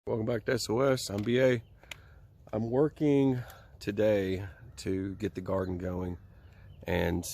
Welcome back to SOS. I'm BA. I'm working today to get the garden going, and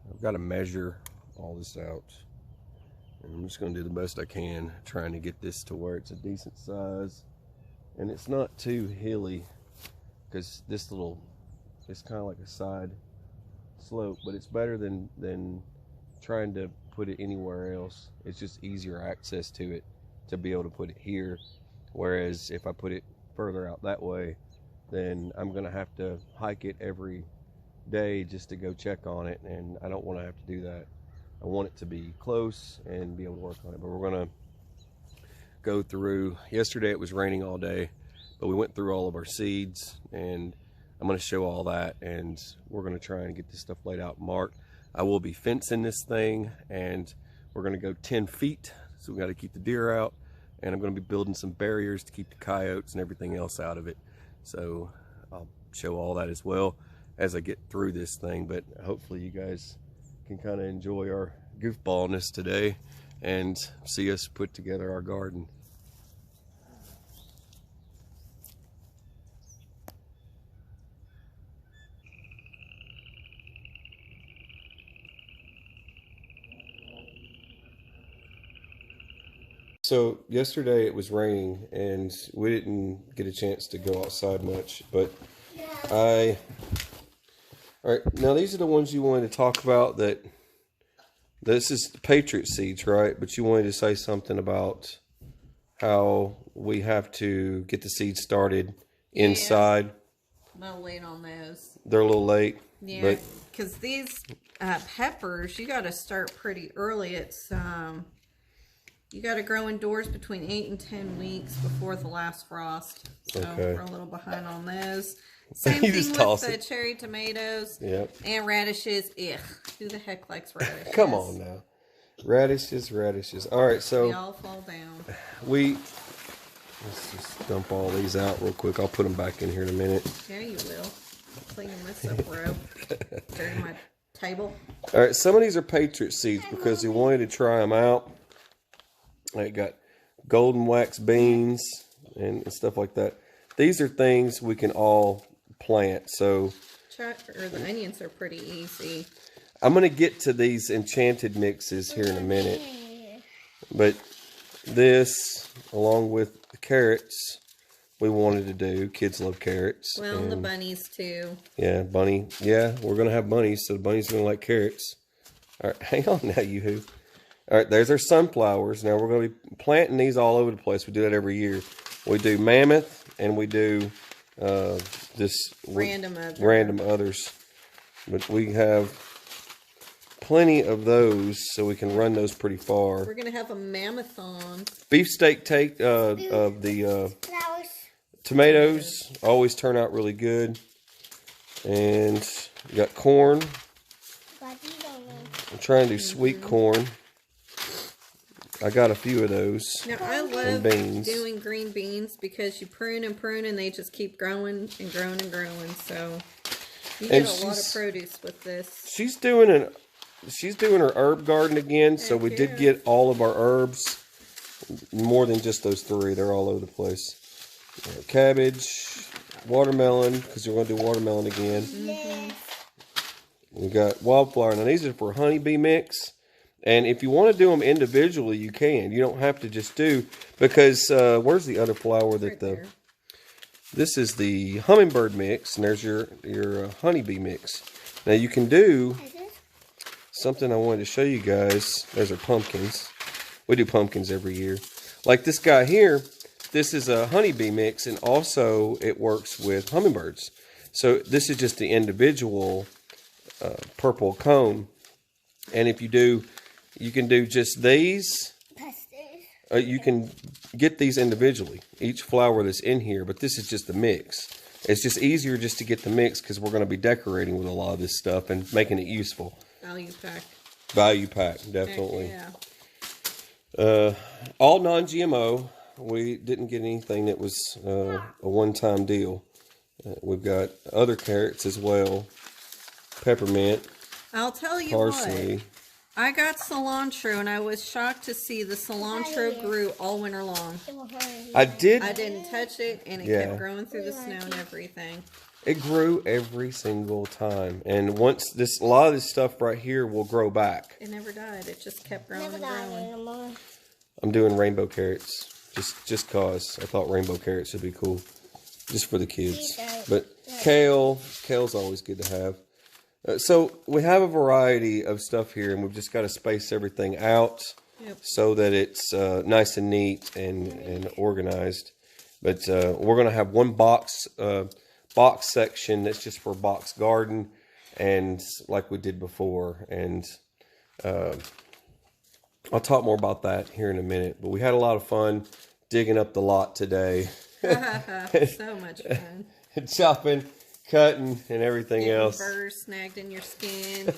I've got to measure all this out. And I'm just going to do the best I can trying to get this to where it's a decent size and it's not too hilly, because this little, it's kind of like a side slope, but it's better than trying to put it anywhere else. It's just easier access to it to be able to put it here. Whereas if I put it further out that way, then I'm going to have to hike it every day just to go check on it, and I don't want to have to do that. I want it to be close and be able to work on it. But we're going to go through. Yesterday it was raining all day, but we went through all of our seeds, and I'm going to show all that, and we're going to try and get this stuff laid out and marked. I will be fencing this thing, and we're going to go 10 feet, so we got to keep the deer out. And I'm going to be building some barriers to keep the coyotes and everything else out of it. So I'll show all that as well as I get through this thing. But hopefully you guys can kind of enjoy our goofballness today and see us put together our garden. So yesterday it was raining and we didn't get a chance to go outside much, but all right, now these are the ones you wanted to talk about. That this is Patriot seeds, right? But you wanted to say something about how we have to get the seeds started inside. I'm a little late on those. They're a little late. Yeah, because these peppers, you got to start pretty early. It's you got to grow indoors between 8 and 10 weeks before the last frost. So we're a little behind on those. Same thing with the cherry tomatoes and radishes. Ugh, who the heck likes radishes? Come on now. Radishes. All right, so they all fall down. Let's just dump all these out real quick. I'll put them back in here in a minute. Yeah, you will. Cleaning this up, bro. Dirty my table. All right, some of these are Patriot seeds because we wanted to try them out. I got golden wax beans and stuff like that. These are things we can all plant. So the onions are pretty easy. I'm going to get to these enchanted mixes here in a minute. But this, along with the carrots, we wanted to do. Kids love carrots. Well, and the bunnies too. Yeah, bunny. Yeah, we're going to have bunnies, so the bunnies are going to like carrots. All right, hang on now, yoo-hoo. All right, there's our sunflowers. Now we're going to be planting these all over the place. We do that every year. We do mammoth and we do this random others. But we have plenty of those, so we can run those pretty far. We're going to have a mammothon. Beefsteak take of the tomatoes always turn out really good. And you got corn. I'm trying to do sweet corn. I got a few of those. Now, I love doing green beans because you prune and prune and they just keep growing and growing and growing. So you get a lot of produce with this. She's doing her herb garden again. So we did get all of our herbs. More than just those three. They're all over the place. Cabbage, watermelon, because we're going to do watermelon again. We got wildflower. Now these are for honeybee mix. And if you want to do them individually, you can. You don't have to just do, because where's the other flower that this is the hummingbird mix, and there's your honeybee mix. Now you can do something I wanted to show you guys. There's our pumpkins. We do pumpkins every year. Like this guy here, this is a honeybee mix, and also it works with hummingbirds. So this is just the individual purple cone. And if you do, you can do just these. You can get these individually, each flower that's in here, but this is just the mix. It's just easier just to get the mix because we're going to be decorating with a lot of this stuff and making it useful. Value pack. Value pack, definitely. Yeah. All non-GMO. We didn't get anything that was a one-time deal. We've got other carrots as well. Peppermint. I'll tell you parsley. I got cilantro, and I was shocked to see the cilantro grew all winter long. I didn't touch it, and it Yeah. kept growing through the snow and everything. It grew every single time, and once a lot of this stuff right here will grow back. It never died. It just kept growing and growing. I'm doing rainbow carrots just cause I thought rainbow carrots would be cool, just for the kids. But kale's always good to have. So we have a variety of stuff here, and we've just got to space everything out so that it's nice and neat and organized. But we're going to have one box section that's just for box garden, and like we did before. And I'll talk more about that here in a minute. But we had a lot of fun digging up the lot today. So much fun. Chopping, cutting, and everything else. Burrs snagged in your skin.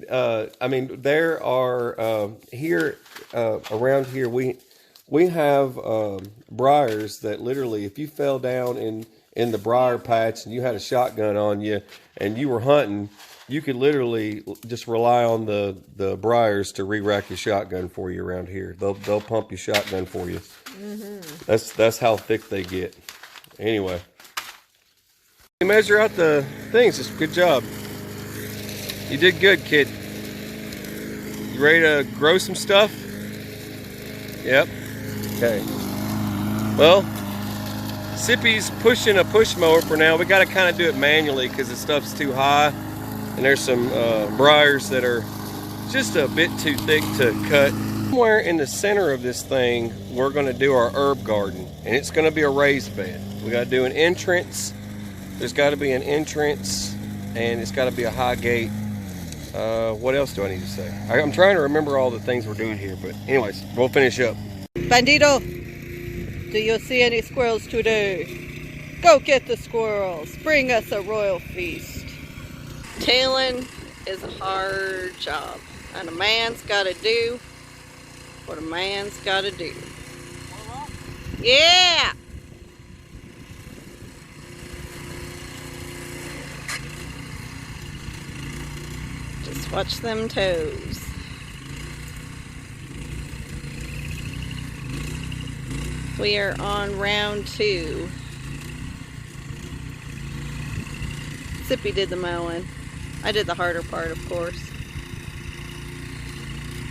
I mean, there are here around here we have briars that literally, if you fell down in the briar patch and you had a shotgun on you and you were hunting, you could literally just rely on the briars to re-rack your shotgun for you around here. They'll pump your shotgun for you. That's how thick they get. Anyway, you measure out the things. It's good job. You did good, kid. You ready to grow some stuff? Yep. Okay. Well, Sippy's pushing a push mower for now. We got to kind of do it manually because the stuff's too high, and there's some briars that are just a bit too thick to cut. Somewhere in the center of this thing, we're going to do our herb garden, and it's going to be a raised bed. We got to do an entrance. There's got to be an entrance, and it's got to be a high gate. What else do I need to say? I'm trying to remember all the things we're doing here, but anyways, we'll finish up. Bandito, do you see any squirrels today? Go get the squirrels. Bring us a royal feast. Tailing is a hard job, and a man's got to do what a man's got to do. Yeah! Just watch them toes. We are on round 2. Sippy did the mowing. I did the harder part, of course.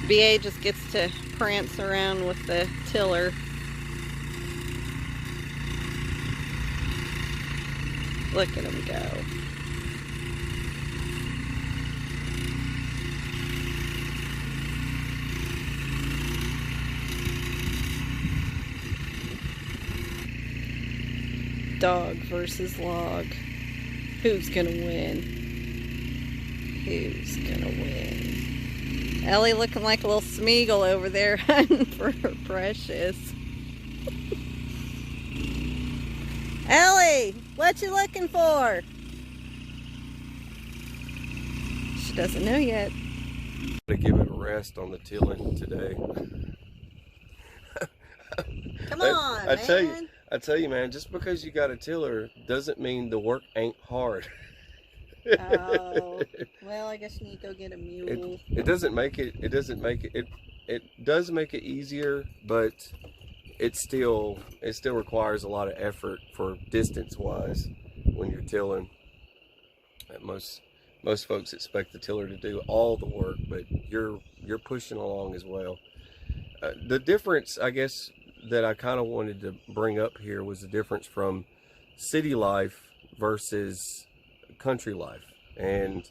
BA just gets to prance around with the tiller. Look at him go. Dog versus log. Who's gonna win? Who's gonna win? Ellie looking like a little Smeagol over there hunting for her precious. Ellie, what you looking for? She doesn't know yet. To give it a rest on the tilling today. Come on, man. I tell you, man, just because you got a tiller doesn't mean the work ain't hard. Oh, well, I guess you need to go get a mule. It does make it easier, but it still requires a lot of effort for distance wise when you're tilling. Most folks expect the tiller to do all the work, but you're pushing along as well. The difference, I guess, that I kind of wanted to bring up here was the difference from city life versus country life. And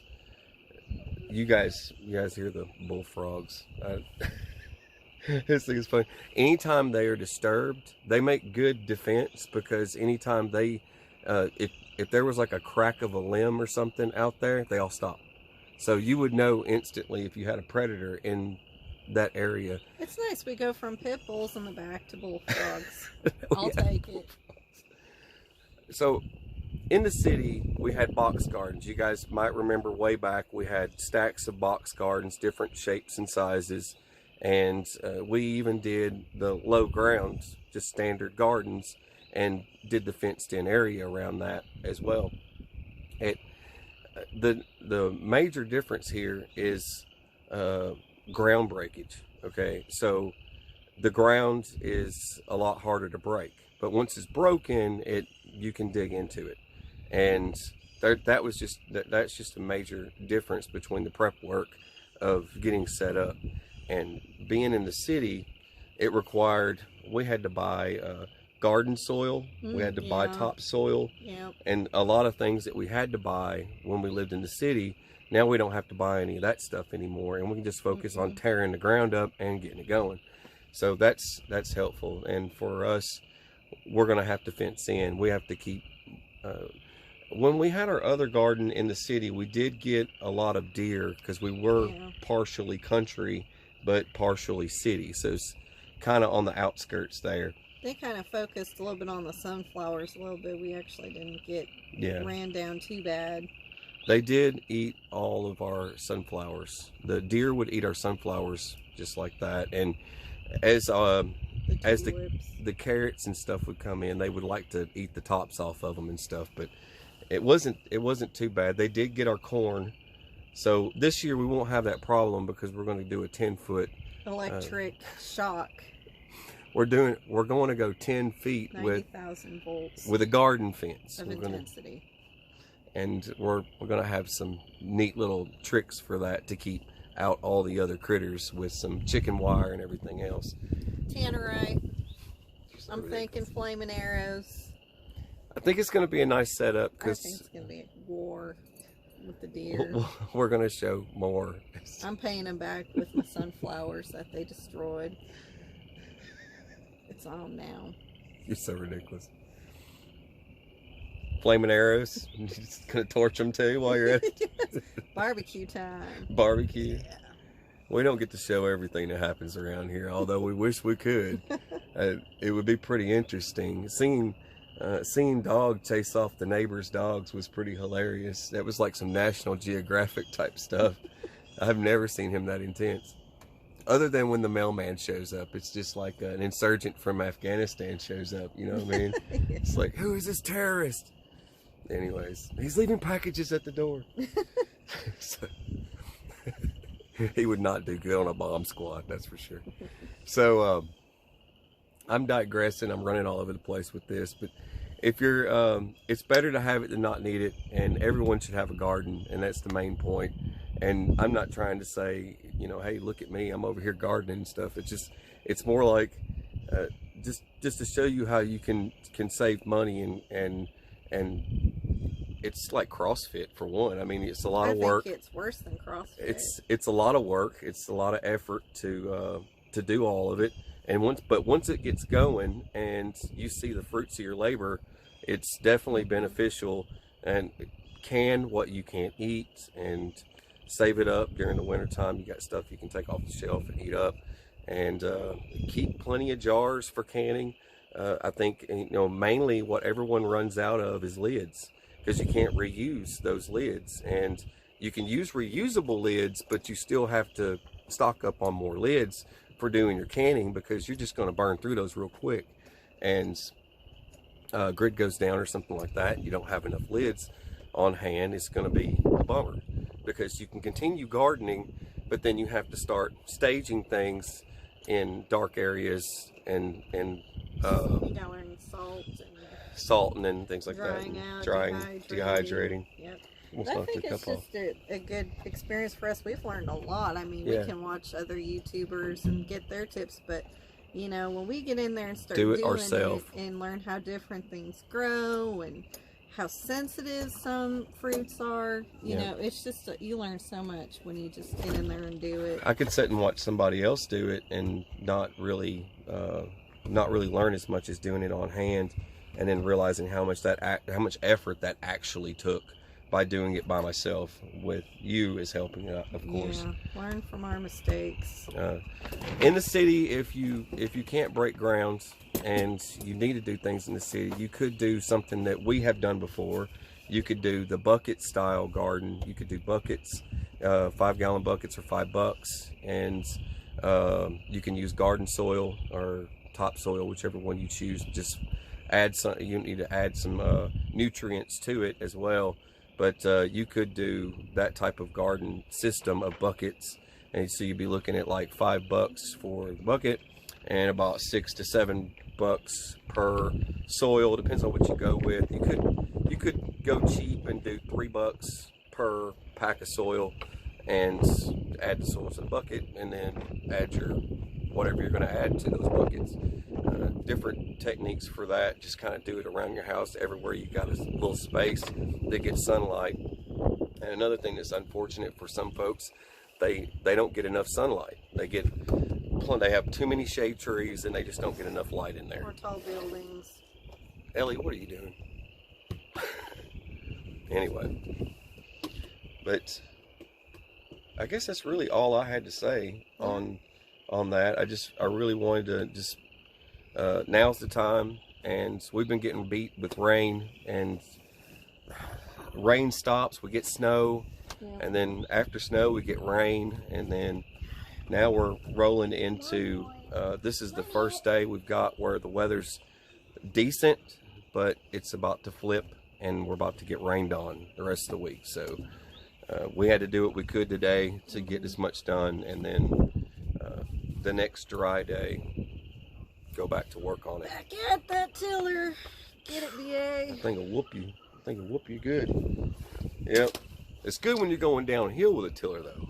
you guys hear the bullfrogs. This thing is funny. Anytime they are disturbed, they make good defense, because anytime they if there was like a crack of a limb or something out there, they all stop. So you would know instantly if you had a predator in that area. It's nice we go from pit bulls in the back to bullfrogs. I'll Yeah. take it. So in the city, we had box gardens. You guys might remember way back, we had stacks of box gardens, different shapes and sizes. And we even did the low grounds, just standard gardens, and did the fenced in area around that as well. the major difference here is ground breakage. Okay, so the ground is a lot harder to break, but once it's broken, you can dig into it, and that's just a major difference between the prep work of getting set up and being in the city. It required, we had to buy garden soil, we had to buy topsoil, and a lot of things that we had to buy when we lived in the city. Now we don't have to buy any of that stuff anymore, and we can just focus on tearing the ground up and getting it going. So that's helpful. And for us, we're going to have to fence in. We have to keep when we had our other garden in the city, we did get a lot of deer because we were partially country but partially city, so it's kind of on the outskirts there. They kind of focused a little bit on the sunflowers a little bit. We actually didn't get ran down too bad. They did eat all of our sunflowers. The deer would eat our sunflowers just like that. And as the carrots and stuff would come in, they would like to eat the tops off of them and stuff. But it wasn't too bad. They did get our corn. So this year we won't have that problem because we're going to do a 10-foot electric shock. We're going to go 10 feet 90,000 volts with a garden fence of intensity. And we're going to have some neat little tricks for that to keep out all the other critters with some chicken wire and everything else. Tannerite. I'm thinking flaming arrows. I think it's going to be a nice setup because I think it's going to be a war with the deer. We're going to show more. I'm paying them back with my sunflowers that they destroyed. It's on now. You're so ridiculous. Flaming arrows. You're just gonna torch them too while you're at it. Barbecue time. Barbecue. Yeah. We don't get to show everything that happens around here, although we wish we could. It would be pretty interesting. Seeing dog chase off the neighbor's dogs was pretty hilarious. That was like some National Geographic type stuff. I've never seen him that intense. Other than when the mailman shows up, it's just like an insurgent from Afghanistan shows up. You know what I mean? It's like, who is this terrorist? Anyways, he's leaving packages at the door. So, he would not do good on a bomb squad, that's for sure. So I'm digressing. I'm running all over the place with this, but if you're, it's better to have it than not need it, and everyone should have a garden, and that's the main point. And I'm not trying to say, you know, hey, look at me, I'm over here gardening and stuff. It's more like just to show you how you can save money, and it's like CrossFit for one. I mean, it's a lot of work. I think it's worse than CrossFit. It's a lot of work. It's a lot of effort to do all of it. And once it gets going and you see the fruits of your labor, it's definitely beneficial. And can what you can't eat and save it up during the winter time. You got stuff you can take off the shelf and eat up, and keep plenty of jars for canning. I think, you know, mainly what everyone runs out of is lids, because you can't reuse those lids. And you can use reusable lids, but you still have to stock up on more lids for doing your canning, because you're just going to burn through those real quick. And grid goes down or something like that, you don't have enough lids on hand, it's going to be a bummer, because you can continue gardening, but then you have to start staging things in dark areas and salting and things like that, dehydrating. Yep. I think it's just a good experience for us. We've learned a lot. I mean, we can watch other YouTubers and get their tips, but you know, when we get in there and start doing it ourselves and learn how different things grow and how sensitive some fruits are, you know, it's just you learn so much when you just get in there and do it. I could sit and watch somebody else do it and not really learn as much as doing it on hand, and then realizing how much effort that actually took by doing it by myself. With you is helping out, of course. Yeah, learn from our mistakes. In the city, if you can't break ground and you need to do things in the city, you could do something that we have done before. You could do the bucket style garden. You could do buckets, 5-gallon buckets for $5, and you can use garden soil or topsoil, whichever one you choose. Just add some. You need to add some nutrients to it as well. But you could do that type of garden system of buckets, and so you'd be looking at like $5 for the bucket and about $6 to $7 per soil. Depends on what you go with. You could go cheap and do $3 per pack of soil and add the soil to the bucket, and then add your whatever you're going to add to those buckets. Different techniques for that. Just kind of do it around your house, everywhere you got a little space that gets sunlight. And another thing that's unfortunate for some folks, they don't get enough sunlight. They have too many shade trees, and they just don't get enough light in there. Or tall buildings. Ellie, what are you doing? Anyway, but I guess that's really all I had to say on that. I really wanted to just now's the time, and we've been getting beat with rain, and rain stops, we get snow, and then after snow we get rain, and then now we're rolling into this is the first day we've got where the weather's decent, but it's about to flip, and we're about to get rained on the rest of the week. So we had to do what we could today to get as much done, and then the next dry day go back to work on it. Back at that tiller. Get it, BA. I think it'll whoop you. I think it'll whoop you good. Yep. It's good when you're going downhill with a tiller, though.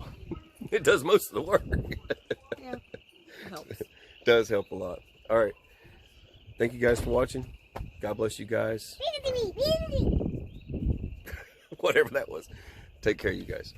It does most of the work. Yeah. It helps. It does help a lot. All right. Thank you guys for watching. God bless you guys. Whatever that was. Take care, you guys.